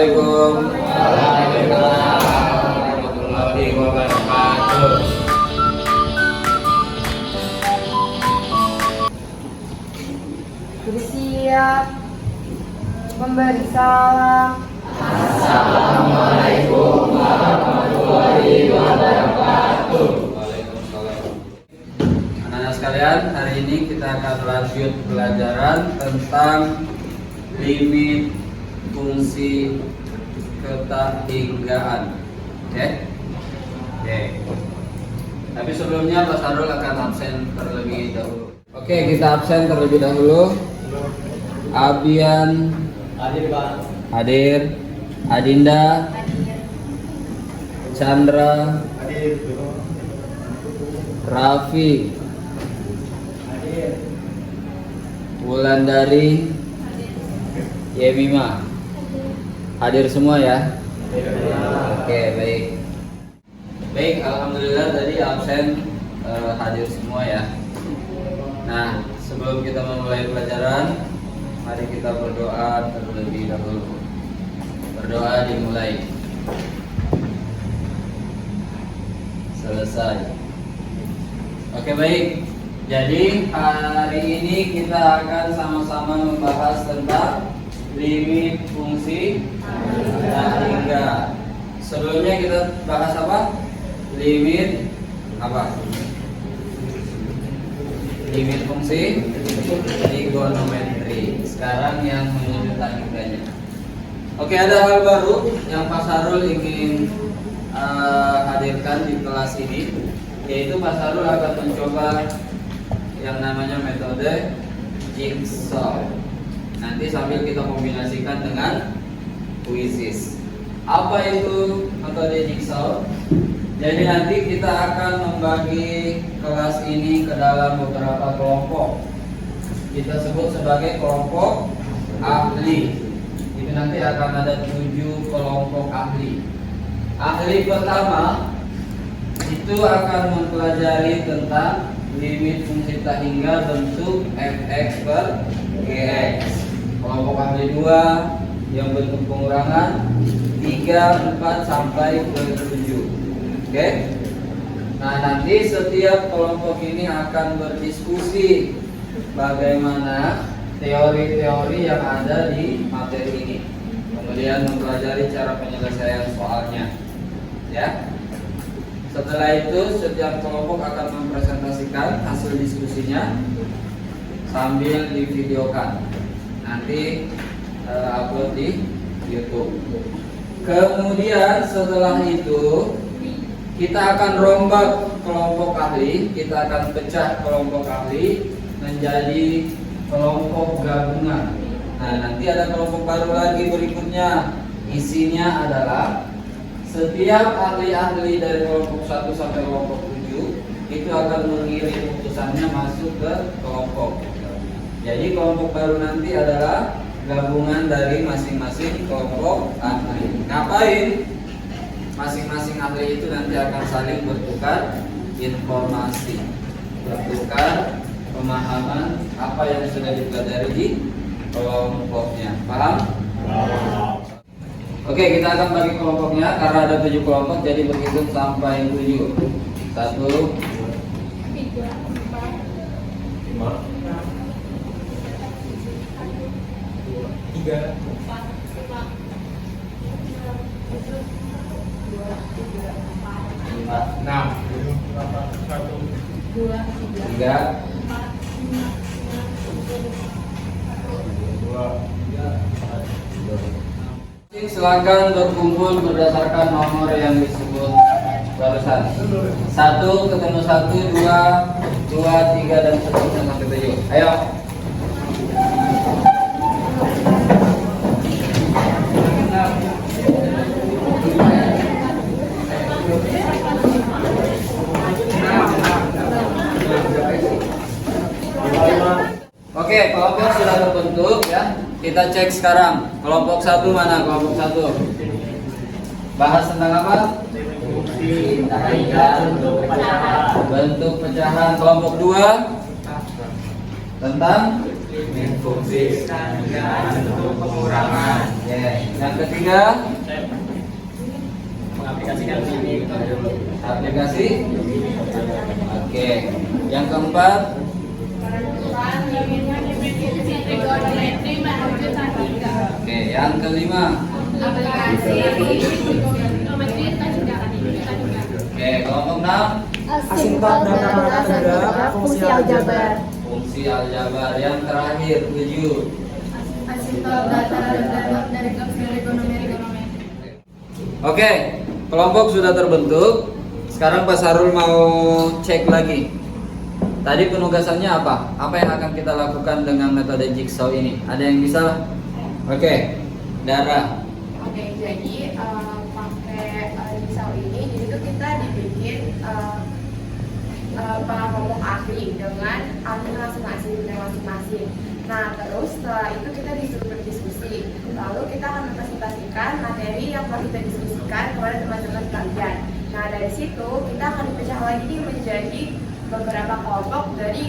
Assalamualaikum warahmatullahi wabarakatuh. Bersiap memberi salam. Assalamualaikum warahmatullahi wabarakatuh. Waalaikumsalam. Anak-anak sekalian, hari ini kita akan lanjut pelajaran tentang limit fungsi keterhinggaan. Oke? Tapi sebelumnya Pak Sarul akan absen terlebih dahulu. Oke, kita absen terlebih dahulu. Abian Hadir, Pak. hadir, Adinda, Chandra, Hadir. Raffi, Hadir. Wulandari, Yemima. Hadir semua ya? Oke, baik. Baik, alhamdulillah tadi absen hadir semua ya. Nah, sebelum kita memulai pelajaran, mari kita berdoa terlebih dahulu. Berdoa dimulai. Selesai. Oke, baik. Jadi hari ini kita akan sama-sama membahas tentang limit fungsi terhingga. Sebelumnya kita bahas apa? Limit apa? Limit fungsi trigonometri. Sekarang yang menuju terhingganya. Oke, ada hal baru yang Pak Sarul ingin hadirkan di kelas ini, yaitu Pak Sarul akan mencoba yang namanya metode jigsaw. Nanti sambil kita kombinasikan dengan kuisis. Apa itu metode jigsaw? Jadi nanti kita akan membagi kelas ini ke dalam beberapa kelompok. Kita sebut sebagai kelompok ahli. Itu nanti akan ada 7 kelompok ahli. Ahli pertama itu akan mempelajari tentang limit fungsi tak hingga bentuk fx per gx. Kelompok ahli 2 yang bentuk pengurangan 3, 4 sampai ke 7. Oke. Nah, nanti setiap kelompok ini akan berdiskusi bagaimana teori-teori yang ada di materi ini. Kemudian mempelajari cara penyelesaian soalnya. Ya. Setelah itu setiap kelompok akan mempresentasikan hasil diskusinya sambil divideokan. Nanti upload di YouTube. Kemudian setelah itu kita akan rombak kelompok ahli. Kita akan pecah kelompok ahli menjadi kelompok gabungan. Nah, nanti ada kelompok baru lagi berikutnya. Isinya adalah setiap ahli-ahli dari kelompok 1 sampai kelompok 7 itu akan mengirim putusannya masuk ke kelompok. Jadi kelompok baru nanti adalah gabungan dari masing-masing kelompok ahli. Ngapain? Masing-masing ahli itu nanti akan saling bertukar informasi, bertukar pemahaman apa yang sudah dipelajari di kelompoknya. Paham? Oke, kita akan bagi kelompoknya karena ada 7 kelompok, jadi berhitung sampai 7. 1, 2, 3, 4, 6, silakan berkumpul berdasarkan nomor yang disebut barusan. 1 ketemu 1, 2, 3 dan seterusnya sampai 7. Ayo. Oke, kelompok sudah terbentuk ya. Kita cek sekarang. Kelompok 1 mana? Kelompok 1. Bahas tentang apa? Bentuk pecahan. Kelompok 2 tentang Fungsikan untuk pengurangan. Yang ketiga, Mengaplikasikan ini. aplikasi. Oke. Yang keempat, oke. Yang kelima, oke. Kelompok 6, Asintot dan tanda fungsi aljabar. fungsi aljabar. Yang terakhir, 7. Asintot data dari ekonomi. Oke, kelompok sudah terbentuk. Sekarang Pak Sarul mau cek lagi. Tadi penugasannya apa? Apa yang akan kita lakukan dengan metode jigsaw ini? Ada yang bisa? Oke, Dara. Oke, jadi pakai jigsaw ini, jadi itu kita dibikin kelompok ahli dengan ahli masing-masing. Nah, terus setelah itu kita disuruh berdiskusi. Lalu kita akan mempresentasikan materi yang telah kita diskusikan kepada teman-teman kalian. Nah, dari situ kita akan dipecah lagi menjadi beberapa kelompok dari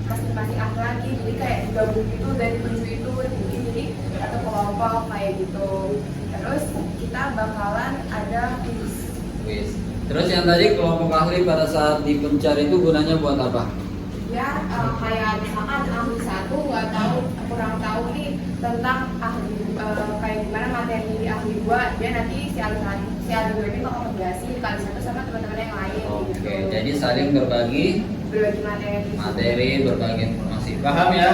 masing-masing ahli lagi. Jadi kayak digabung itu dari 7 itu mungkin jadi satu kelompok kayak gitu. Terus kita bakalan ada quiz. Terus yang tadi kelompok ahli pada saat dipencar itu gunanya buat apa? Ya kayak misalkan ahli satu nggak tahu, kurang tahu nih tentang ahli kayak gimana materi di ahli 2, dia nanti si ahli 2 ini bakal ngejelasin ke ahli 1 sama teman-teman yang lain. Oke, gitu. jadi saling berbagi Berbagi materi. berbagi informasi. Paham ya?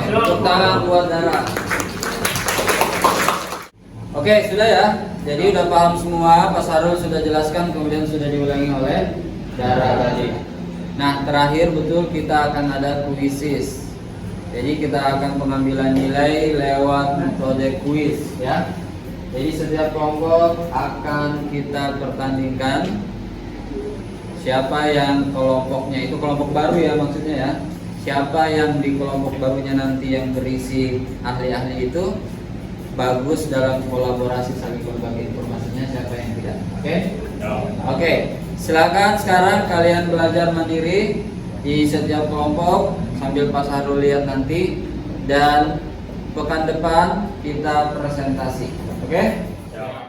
Tepuk tangan buat Dara. Oke, sudah ya. Jadi udah paham semua, Pak Sarul sudah jelaskan, kemudian sudah diulangi oleh Dara tadi. Nah, terakhir betul kita akan ada kuisis. Jadi kita akan pengambilan nilai lewat metode kuis ya. Jadi setiap kelompok akan kita pertandingkan. Siapa yang kelompoknya itu kelompok baru ya maksudnya ya. Siapa yang di kelompok barunya nanti yang berisi ahli-ahli itu bagus dalam kolaborasi saling berbagi informasinya, siapa yang tidak. Oke? Oke. Silakan sekarang kalian belajar mandiri di setiap kelompok sambil Pak Sarul lihat nanti, dan pekan depan kita presentasi. Oke?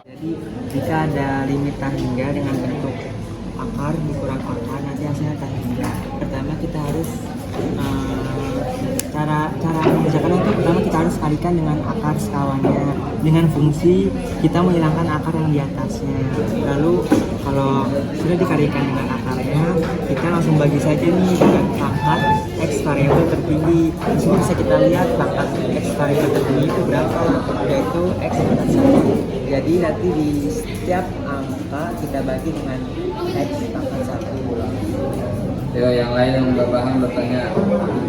Jadi jika ada limitan hingga dengan bentuk akar dikurang akar, nanti hasilnya akan hingga. Pertama kita harus cara mengerjakannya itu pertama kita harus kalikan dengan akar sekawannya dengan fungsi kita menghilangkan akar yang di atasnya. Lalu kalau sudah dikalikan dengan akarnya, kita langsung bagi saja nih dengan pangkat x variabel tertinggi. Di sini bisa kita lihat pangkat x variabel tertinggi itu berapa, yaitu x pangkat 1. Jadi nanti di setiap angka kita bagi dengan x pangkat 1. Yo, yang lain yang nggak paham bertanya.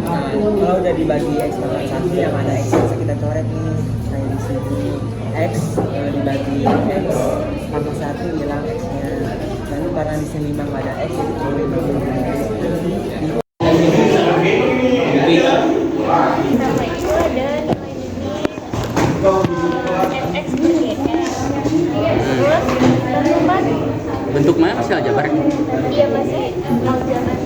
Nah, kalau udah dibagi x pangkat 1 yang ada x bisa kita coret nih kayak di sini. X kalau dibagi x pangkat 1 hilang x-nya. Lalu karena di sini memang nggak ada x, jadi cuma 50. Nama itu ada nilai fx per gx. Terus teman Bentuknya masih aljabar. iya masih aljabar.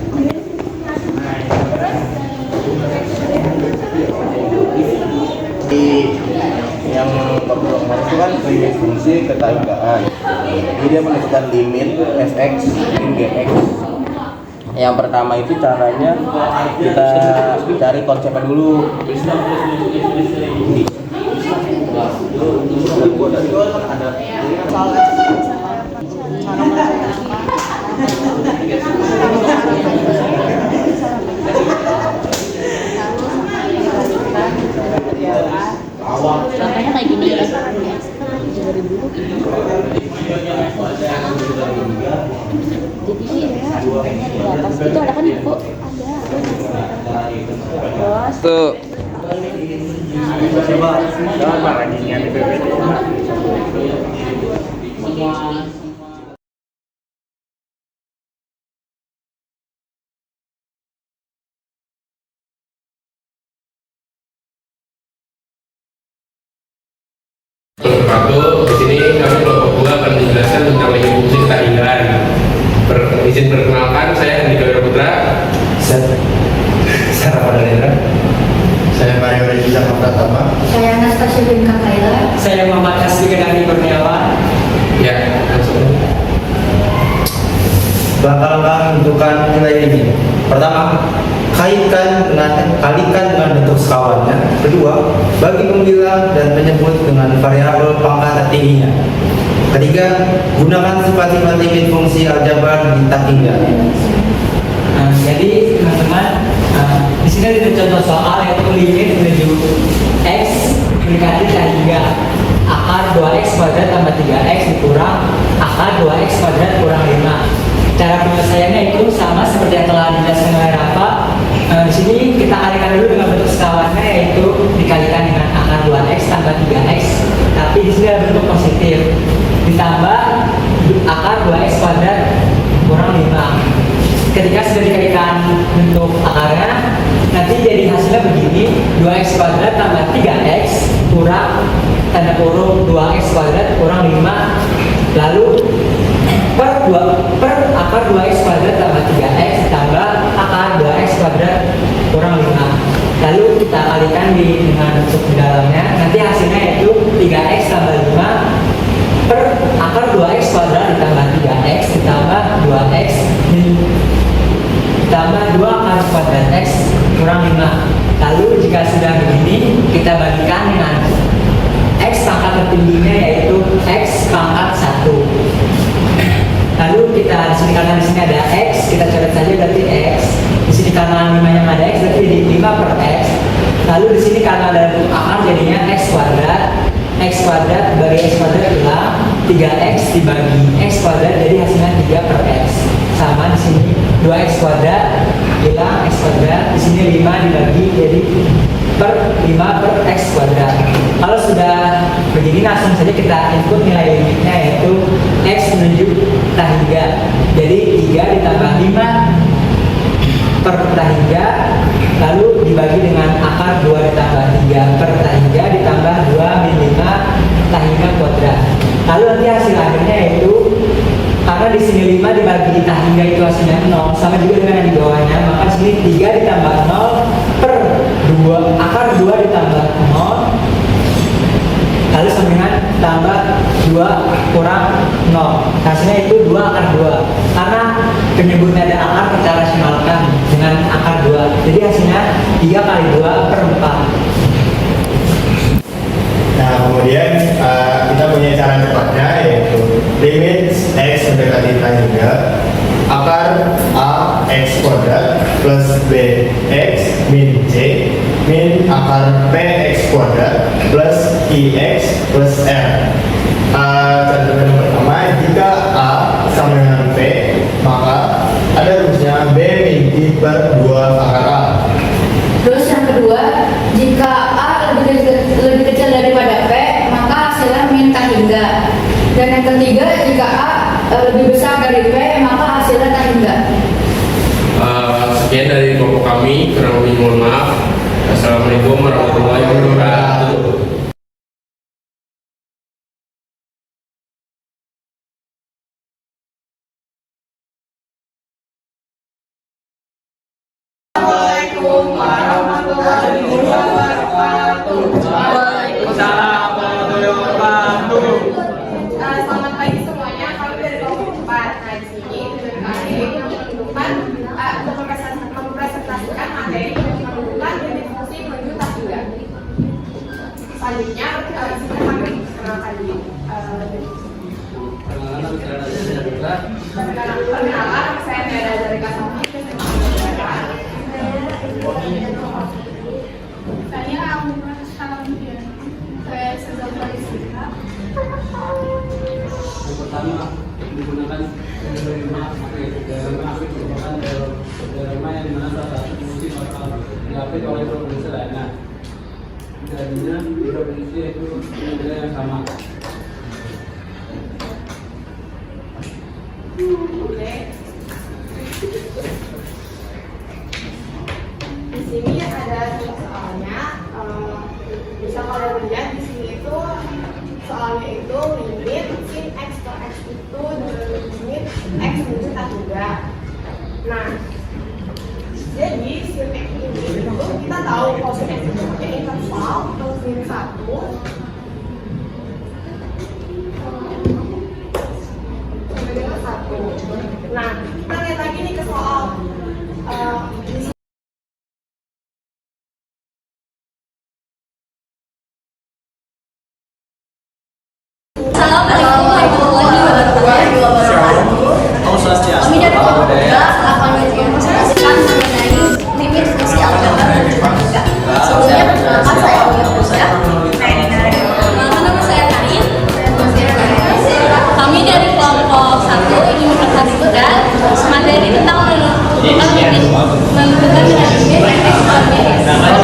Yang pertama itu kan limit fungsi ketanggaan. Jadi dia menentukan limit fx min gx. Yang pertama itu caranya kita cari konsepnya dulu. Contohnya kayak gini ya. Jadi ya, di atas itu ada kan ibu, ada. Terus Tuh. Satu, di sini kami kelompok 2 akan menjelaskan tentang limit fungsi ketanggaan. Izin perkenalkan, saya Andika Wira Putra. Saya Ramadhan Hendra. Saya Syafrin Kakaila. Saya Muhammad Kasbi Kedari Kurniawan. Ya, langsung. Langkah-langkah menentukan nilai ini. Pertama, kalikan dengan bentuk sekawannya. Kedua, bagi pembilang dan penyebut dengan variabel pangkat tertingginya. Ketiga, gunakan sifat-sifat limit fungsi aljabar di tak hingga. Jadi teman-teman, di sini ada contoh soal yaitu limit menuju x mendekati tak hingga akar 2x kuadrat tambah 3x dikurang akar 2x kuadrat kurang 5. Cara penyelesaiannya itu sama seperti yang telah dijelaskan oleh Rafa. Di sini kita kalikan dulu dengan bentuk sekawannya yaitu dikalikan dengan akar 2x tambah 3x. Tapi di sini ada bentuk positif ditambah akar 2x kuadrat kurang 5. Ketika sudah dikalikan bentuk akarnya, nanti jadi hasilnya begini: 2x kuadrat tambah 3x kurang tanda kurung 2x kuadrat kurang 5. Lalu per akar 2x kuadrat tambah 3x tambah akar 2x kuadrat kurang 5. Lalu kita kalikan dengan bentuk di dalamnya, nanti hasilnya yaitu 3x tambah 5 per akar 2x kuadrat ditambah 3x ditambah 2x ditambah 2 akar kuadrat x kurang 5. Lalu jika sudah begini, kita bagikan dengan x pangkat tertingginya yaitu x pangkat 1. Lalu kita disini karena di sini ada x, kita coret saja berarti x. Di sini karena 5 yang ada x berarti jadi 5 per x. Lalu di sini karena ada bentuk akar jadinya x kuadrat bagi x kuadrat hilang, 3x dibagi x kuadrat jadi hasilnya 3 per x. Sama di sini 2x kuadrat hilang x kuadrat, di sini 5 dibagi jadi per 5 per x kuadrat. Kalau sudah begini langsung saja kita input nilai limitnya yaitu x menuju tak hingga. Jadi 3 ditambah 5 per tak hingga lalu dibagi dengan akar 2 ditambah 3 per tak hingga ditambah 2 min 5 tak hingga kuadrat. Lalu nanti hasil akhirnya yaitu karena di sini 5 dibagi tak hingga itu hasilnya 0 sama juga dengan yang di bawahnya, maka di sini 3 ditambah 0 per 2 akar 2 ditambah 0 lalu sama dengan tambah 2 kurang 0. Hasilnya itu 2 akar 2. Karena penyebutnya ada akar, kita rasionalkan dengan akar 2. Jadi hasilnya 3 kali 2 per 4. Nah, kemudian kita punya cara cepatnya yaitu limit x mendekati tak hingga akar a x kuadrat plus b x min c min akar p x kuadrat plus i x plus r. Contoh yang pertama, jika a sama dengan p maka ada rumusnya b min i per 2 akar a. Terus yang kedua, jika A lebih kecil daripada P, maka hasilnya min tak hingga. Dan yang ketiga, jika A lebih besar dari P, maka hasilnya tak hingga. Sekian dari kelompok kami, kurang lebih mohon maaf. Assalamualaikum warahmatullahi wabarakatuh. Assalamualaikum warahmatullahi wabarakatuh. Waalaikumsalam warahmatullahi wabarakatuh. Selamat pagi semuanya. Kami dari kelompok 4. Nah, di sini tujuan kami yaitu menentukan untuk mempresentasikan materi menentukan limit fungsi menuju tak hingga. Selanjutnya, kami kenalkan diri. Perkenalan, saya Nera dari kelas 1. Saya Amrul Salamudin. Saya sedang berisika. Yang pertama digunakan teorema materi. Teorema merupakan teorema yang dimana salah satu fungsi bakal diapit oleh provinsi lainnya. Jadinya di provinsi itu nilai yang sama. Oke. Di sini ada soalnya, bisa kalian lihat di sini itu soalnya itu limit sin x per x itu dengan limit x menuju tak hingga. Nah, jadi sin x ini itu kita tahu kalau sin x itu interval plus min 1 Nah, kita lihat lagi nih ke soal Assalamualaikum warahmatullahi wabarakatuh. Kami dari Fakultas akan mempresentasikan mengenai limit fungsi aljabar dan matematika. Sebelumnya perkenalkan saya Uya. Nama saya Karin. Kami dari kelompok 1 ingin mempresentasikan materi tentang menentukan limit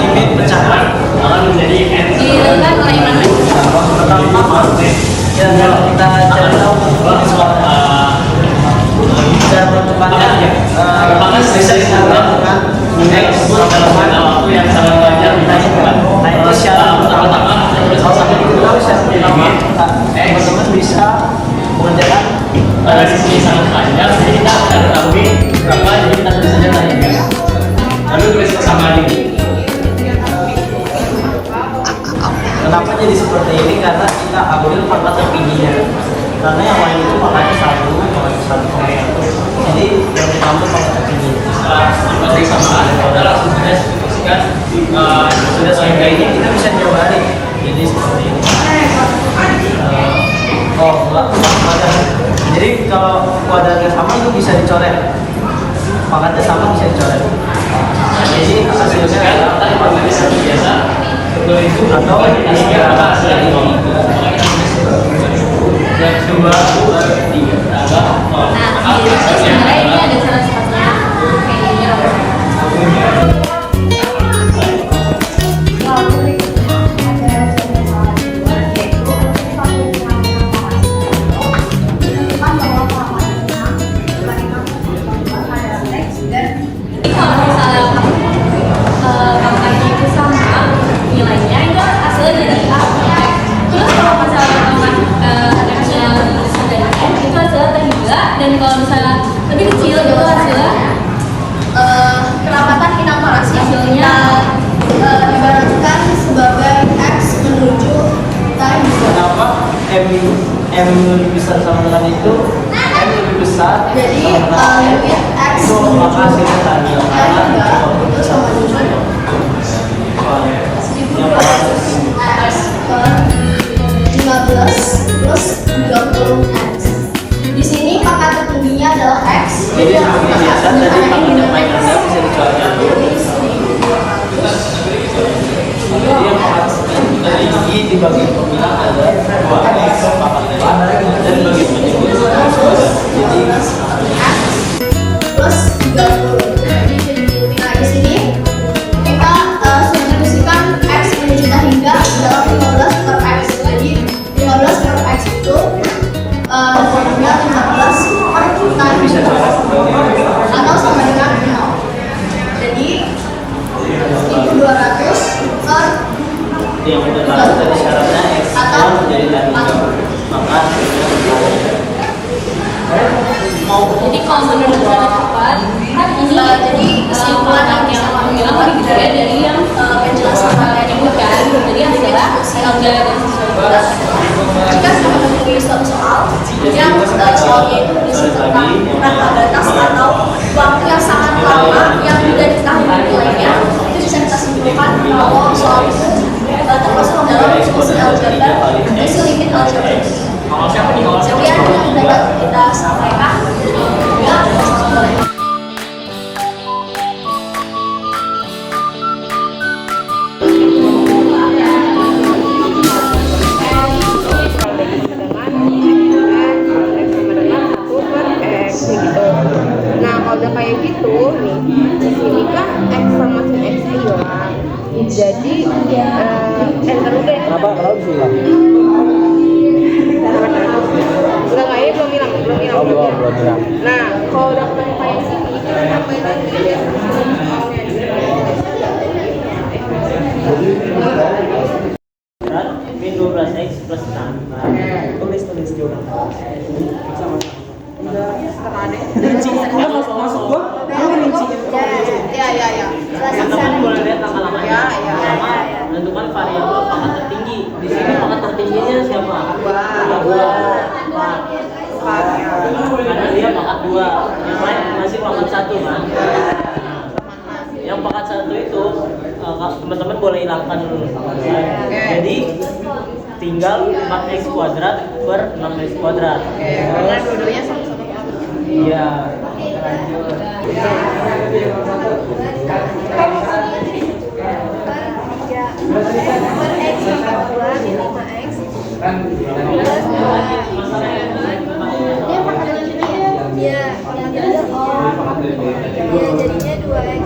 limit pecahan akan menjadi n dilakukan oleh mana? Ya, kita cari tahu soal cara percepatan maka bisa disebutkan x dalam waktu yang sangat wajar ditanyakan. Nah, itu syarat pertama salah satu itu syarat pertama teman-teman bisa mengerjakan pada sisi sangat panjang, jadi kita akan ketahui berapa, jadi kita tulis saja tanya. Lalu tulis kesamaan ini. Kenapa jadi seperti ini? Karena kita ambil pangkat tertingginya. Karena yang lain itu pangkatnya 1,1. Jadi yang kita ambil pangkat tertinggi. Seperti kesamaan, kalau langsung saja situasikan Sudah sehingga ini kita bisa jawarin. Jadi seperti ini. Enggak. Jadi kalau kuadratnya sama itu bisa dicoret. Pangkatnya sama bisa dicoret. Jadi hasilnya adalah biasa atau yang kedua, tiga. Nah, sebenarnya ini ada syarat-syaratnya kayak gini. Kalau misalnya pangkatnya itu sama nilainya itu hasilnya jadi A. Terus kalau misalnya hasilnya besar dari N itu hasilnya terhingga, dan kalau misalnya lebih kecil itu hasilnya kerapatan inamorasi hasilnya diibaratkan sebagai X menuju tadi. kenapa M lebih besar sama dengan itu, M lebih besar Jadi sama dengan limit X itu maka hasilnya tadi tangga itu sama dengan X per 15 plus 30X. Di sini pangkat tertingginya adalah X. jadi seperti biasa tadi pangkatnya mainannya bisa dicoret. Jadi yang pangkat tertinggi dibagi peminat ada 2X pangkatnya dan bagi penyebut jadi Plus 30. Nah, di sini kita sudah diskusikan X menuju hingga adalah 15 per X. Jadi 15 per X itu formulnya 15 per tadi bisa coret atau sama dengan 0. Jadi itu 200 per yang kita tahu dari syaratnya X atau menjadi tadi maka jadi kalau menurut cara cepat kan ini jadi kesimpulan yang bilang lebih gede dari yang penjelasan yang disebutkan. Jadi hasilnya aljabar dan sosialitas. Jika sudah menemui suatu soal yang soalnya itu berisi tentang rata batas atau waktu yang sangat lama yang tidak diketahui nilainya, itu bisa kita simpulkan kalau soal itu termasuk dalam fungsi aljabar, fungsi limit aljabar. Sekian yang dapat kita sampaikan. Ya, Nah, kalau udah kayak gitu nih, di sini kan X sama sin X-nya hilang. Jadi enter udah. kenapa bisa hilang? Udah nggak ya, belum hilang. Belum hilang. Nah, kalau udah ketemu kayak gini, kita tambahin lagi ya. Min 12X plus 6 tulis juga sama maksud gua rinci Ya. teman-teman boleh lihat langkah-langkahnya pertama menentukan variabel pangkat tertinggi. Di sini pangkat tertingginya siapa? 2 karena dia 2, yang lain masih pangkat 1 kan. Nah, yang pangkat 1 itu teman-teman boleh hilangkan dulu. Jadi tinggal 4x kuadrat per 6x kuadrat. Karena dua-duanya sama-sama pangkat. Iya. Jadinya 2x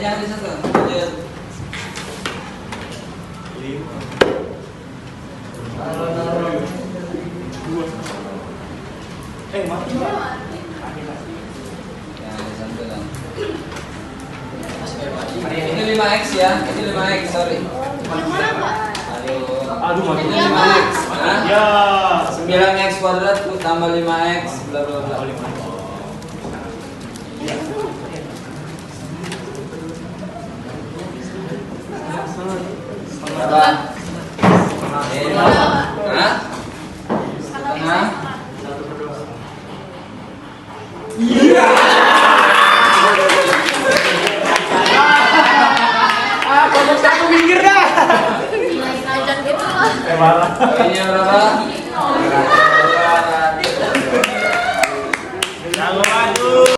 Jangan disentuh. Lanjut. Mati Pak. Jangan disentuh kan. Ini 5x ya. Ini 5x, sorry. Aduh, ini 5x. Hah? Ya. 9x kuadrat tambah 5x bla bla bla. Berapa? Hah? Setengah? Iya. Kelompok 1 minggir dah. Ngajar gitu lah. Ini berapa? Jangan maju.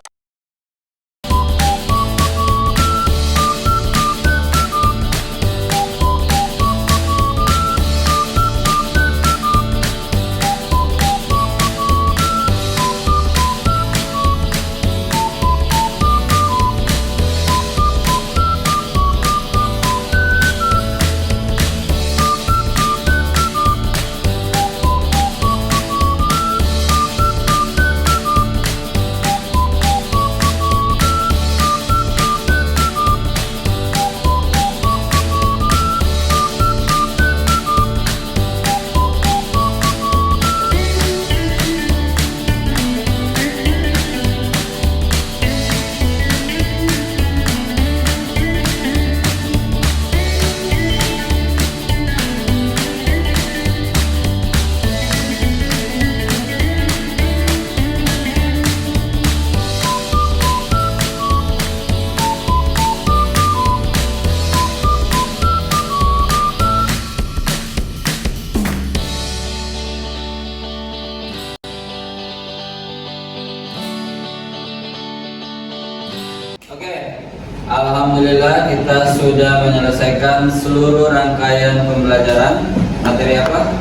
Alhamdulillah kita sudah menyelesaikan seluruh rangkaian pembelajaran materi apa?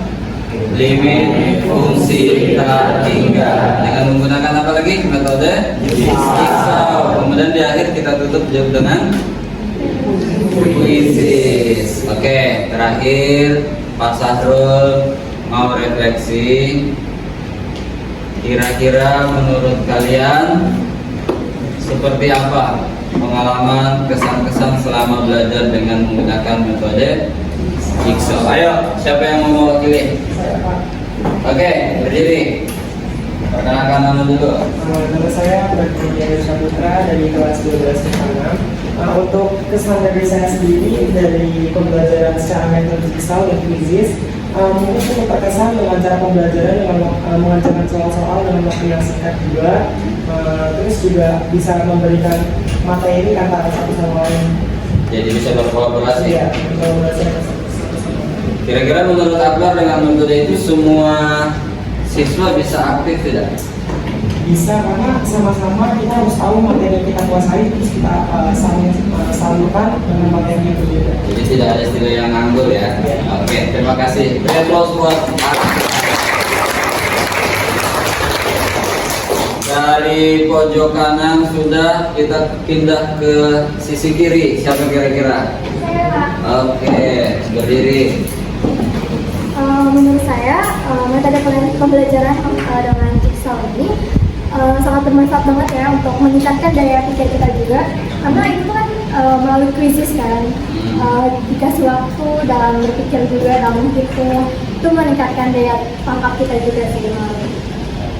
Limit fungsi tak hingga dengan menggunakan apa lagi? Metode jigsaw. Kemudian di akhir kita tutup jawab dengan kuisis. Oke, terakhir Pak Sahrul mau refleksi. Kira-kira menurut kalian seperti apa pengalaman, kesan-kesan selama belajar dengan menggunakan metode jigsaw? Ayo, siapa yang mau mewakili? Oke, berdiri. Perkenalkan nama dulu. Nama saya Berdian Saputra dari kelas 12 IPA 6. Untuk kesan dari saya sendiri dari pembelajaran secara metode digital dan kuisis, mungkin cukup terkesan dengan cara pembelajaran dengan mengajarkan soal-soal dengan waktu yang singkat juga, terus juga bisa memberikan materi antara satu sama lain. Jadi bisa berkolaborasi. Iya, berkolaborasi antara satu sama lain. Kira-kira menurut Akbar dengan metode itu semua siswa bisa aktif tidak? Bisa, karena sama-sama kita harus tahu materi yang kita kuasai, terus kita salurkan dengan materi yang berbeda. Jadi tidak ada istilah yang nganggur ya. Oke, terima kasih. Beri aplaus buat dari pojok kanan sudah, kita pindah ke sisi kiri. Siapa kira-kira? Saya, Pak. Oke, berdiri. Menurut saya, metode pembelajaran dengan jigsaw ini sangat bermanfaat banget ya untuk meningkatkan daya pikir kita juga, karena itu kan melalui krisis kan, dikasih waktu dalam berpikir juga, dalam menghitung, itu meningkatkan daya tangkap kita juga sih.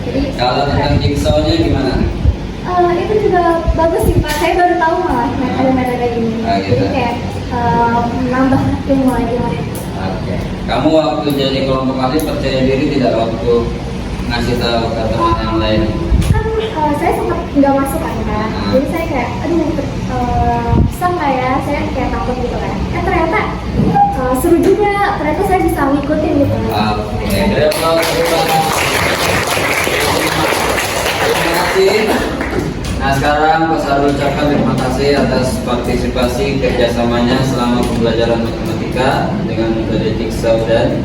Jadi Kalau tentang jigsawnya gimana? itu juga bagus sih Pak, saya baru tahu malah metode-metode ini. Gitu. Jadi kayak menambah ilmu aja. Oke. Kamu waktu jadi kelompok kali percaya diri tidak waktu ngasih tahu ke teman yang lain? Kan saya sempat nggak masuk kan, jadi saya kayak aduh bisa nggak ya, saya kayak takut gitu kan. Ternyata seru juga, ternyata saya bisa ngikutin gitu. Oke, beri aplaus. Terima kasih. Nah sekarang Pak Sarul ucapkan terima kasih atas partisipasi kerjasamanya selama pembelajaran matematika dengan metode jigsaw dan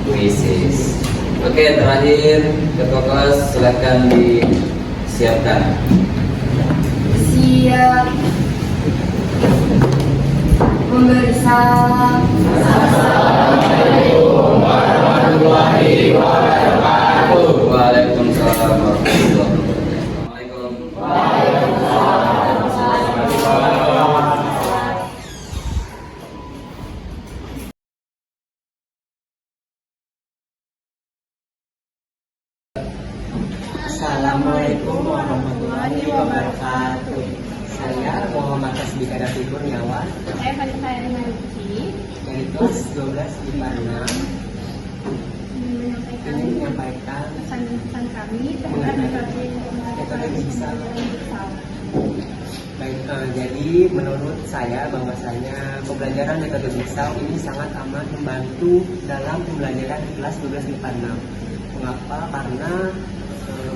kuisis. Oke, terakhir ketua kelas silahkan disiapkan. Siap. Memberi salam. Assalamualaikum warahmatullahi wabarakatuh. Waalaikumsalam warahmatullahi wabarakatuh. Assalamualaikum warahmatullahi wabarakatuh. Saya Muhammad Tasbih Kadafi Kurniawan Saya Vanessa Erina Ruki, dari kelas 12 IPA 6 ingin menyampaikan pesan-pesan kami terhadap metode jigsaw. Baik, jadi menurut saya bahwasanya pembelajaran metode jigsaw ini sangat amat membantu dalam pembelajaran di kelas 12 IPA 6. Mengapa? Karena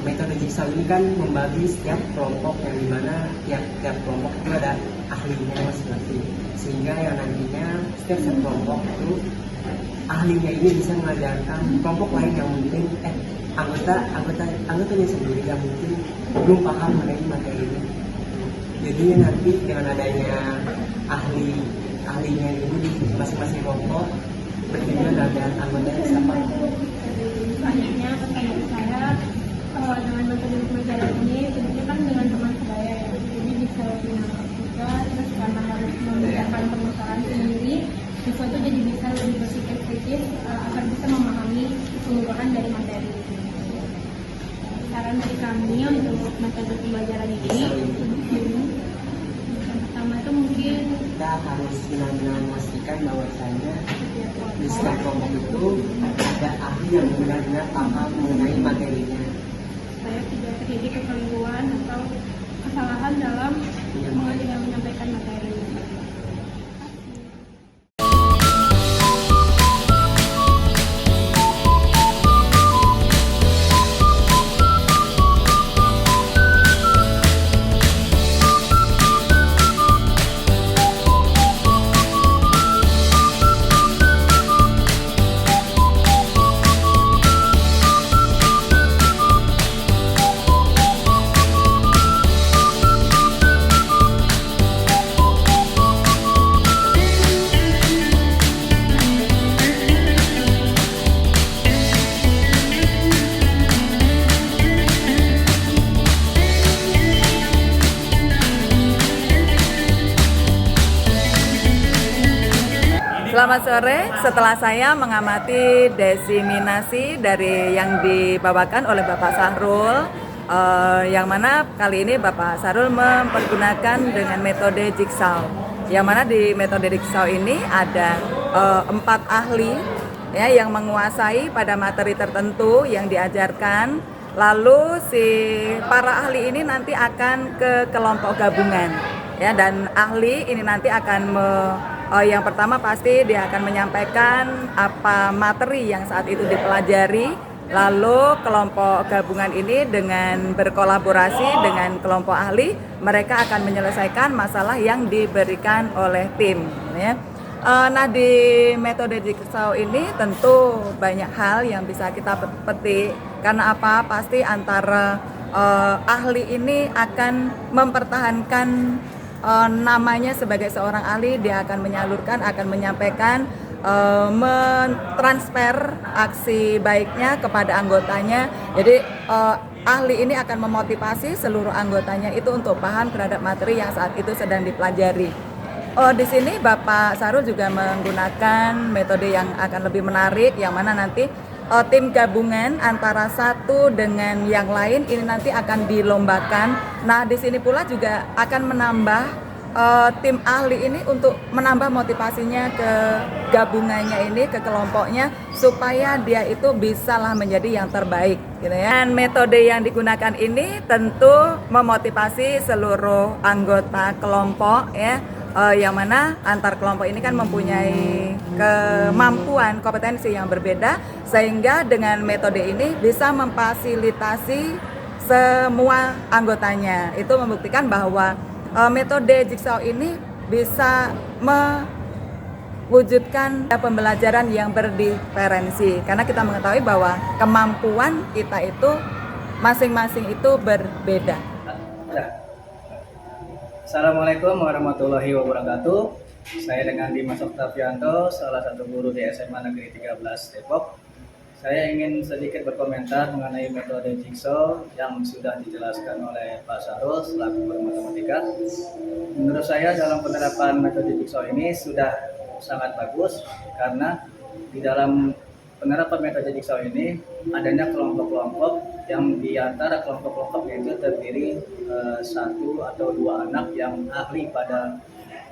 metode jigsaw ini kan membagi setiap kelompok yang dimana tiap kelompok itu ada ahlinya masing-masing, sehingga yang nantinya setiap kelompok itu ahlinya ini bisa mengajarkan kelompok lain yang mungkin anggotanya sendiri yang mungkin belum paham mengenai materinya. Jadi nanti dengan adanya ahlinya ini di masing-masing kelompok bertujuan agar anggotanya bisa paham. Selanjutnya pesan saya dengan metode pembelajaran ini tentunya kan dengan teman sebaya ya, jadi bisa lebih nangkep juga, terus karena harus membedakan permasalahan sendiri, siswa itu jadi bisa lebih berpikir kritis agar bisa memahami keseluruhan dari materi. Saran dari kami untuk metode pembelajaran ini, yang pertama itu mungkin Kita harus benar-benar memastikan bahwasanya di setiap kelompok itu ada ahli yang benar-benar paham mengenai materinya. saya tidak terjadi kekeliruan atau kesalahan dalam menyampaikan materi. Selamat sore. Setelah saya mengamati diseminasi dari yang dibawakan oleh Bapak Sahrul, yang mana kali ini Bapak Sahrul mempergunakan dengan metode jigsaw. Yang mana di metode jigsaw ini ada 4 ahli ya yang menguasai pada materi tertentu yang diajarkan. Lalu si para ahli ini nanti akan ke kelompok gabungan ya, dan ahli ini nanti akan yang pertama pasti dia akan menyampaikan apa materi yang saat itu dipelajari. Lalu kelompok gabungan ini dengan berkolaborasi dengan kelompok ahli, mereka akan menyelesaikan masalah yang diberikan oleh tim ya. Nah, di metode jigsaw ini tentu banyak hal yang bisa kita petik. Karena apa? Pasti antara ahli ini akan mempertahankan namanya sebagai seorang ahli. Dia akan menyalurkan, akan menyampaikan, mentransfer aksi baiknya kepada anggotanya. Jadi ahli ini akan memotivasi seluruh anggotanya itu untuk paham terhadap materi yang saat itu sedang dipelajari. Di sini Bapak Sahrul juga menggunakan metode yang akan lebih menarik, yang mana nanti tim gabungan antara satu dengan yang lain ini nanti akan dilombakan. Nah, di sini pula juga akan menambah tim ahli ini untuk menambah motivasinya ke gabungannya ini, ke kelompoknya, supaya dia itu bisalah menjadi yang terbaik gitu ya. Dan metode yang digunakan ini tentu memotivasi seluruh anggota kelompok ya. Yang mana antar kelompok ini kan mempunyai kemampuan, kompetensi yang berbeda, sehingga dengan metode ini bisa memfasilitasi semua anggotanya. Itu membuktikan bahwa metode jigsaw ini bisa mewujudkan pembelajaran yang berdiferensi, karena kita mengetahui bahwa kemampuan kita itu masing-masing itu berbeda. Assalamualaikum warahmatullahi wabarakatuh. Saya dengan Dimas Oktavianto, salah satu guru di SMA Negeri 13 Depok. Saya ingin sedikit berkomentar mengenai metode jigsaw yang sudah dijelaskan oleh Pak Sahrul selaku guru matematika. Menurut saya dalam penerapan metode jigsaw ini sudah sangat bagus, karena di dalam penerapan metode jigsaw ini adanya kelompok-kelompok yang di antara kelompok-kelompok itu terdiri 1 atau 2 anak yang ahli pada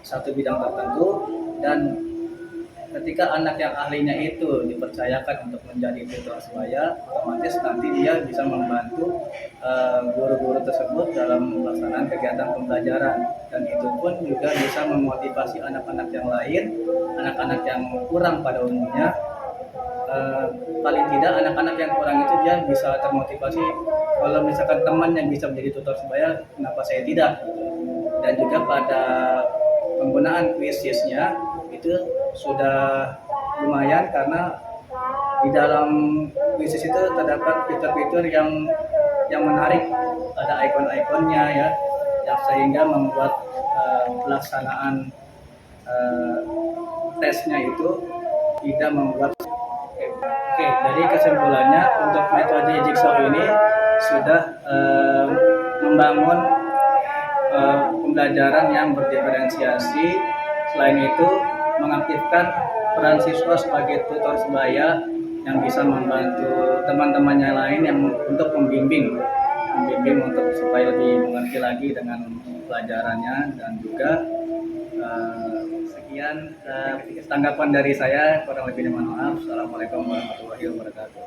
satu bidang tertentu, dan ketika anak yang ahlinya itu dipercayakan untuk menjadi tutor sebaya, otomatis nanti dia bisa membantu guru-guru tersebut dalam pelaksanaan kegiatan pembelajaran, dan itu pun juga bisa memotivasi anak-anak yang lain, anak-anak yang kurang pada umumnya. Paling tidak anak-anak yang kurang itu dia bisa termotivasi, kalau misalkan teman yang bisa menjadi tutor sebaya, kenapa saya tidak. Dan juga pada penggunaan quiznya itu sudah lumayan, karena di dalam quiz itu terdapat fitur-fitur yang menarik, ada ikon-ikonnya ya, yang sehingga membuat pelaksanaan tesnya itu tidak membuat. Oke, jadi kesimpulannya untuk metode jigsaw ini sudah membangun pembelajaran yang berdiferensiasi. Selain itu, mengaktifkan peran siswa sebagai tutor sebaya yang bisa membantu teman-temannya lain yang untuk membimbing untuk supaya lebih mengerti lagi dengan pelajarannya. Dan juga sekian tanggapan dari saya, kurang lebihnya mohon maaf. Assalamualaikum warahmatullahi wabarakatuh.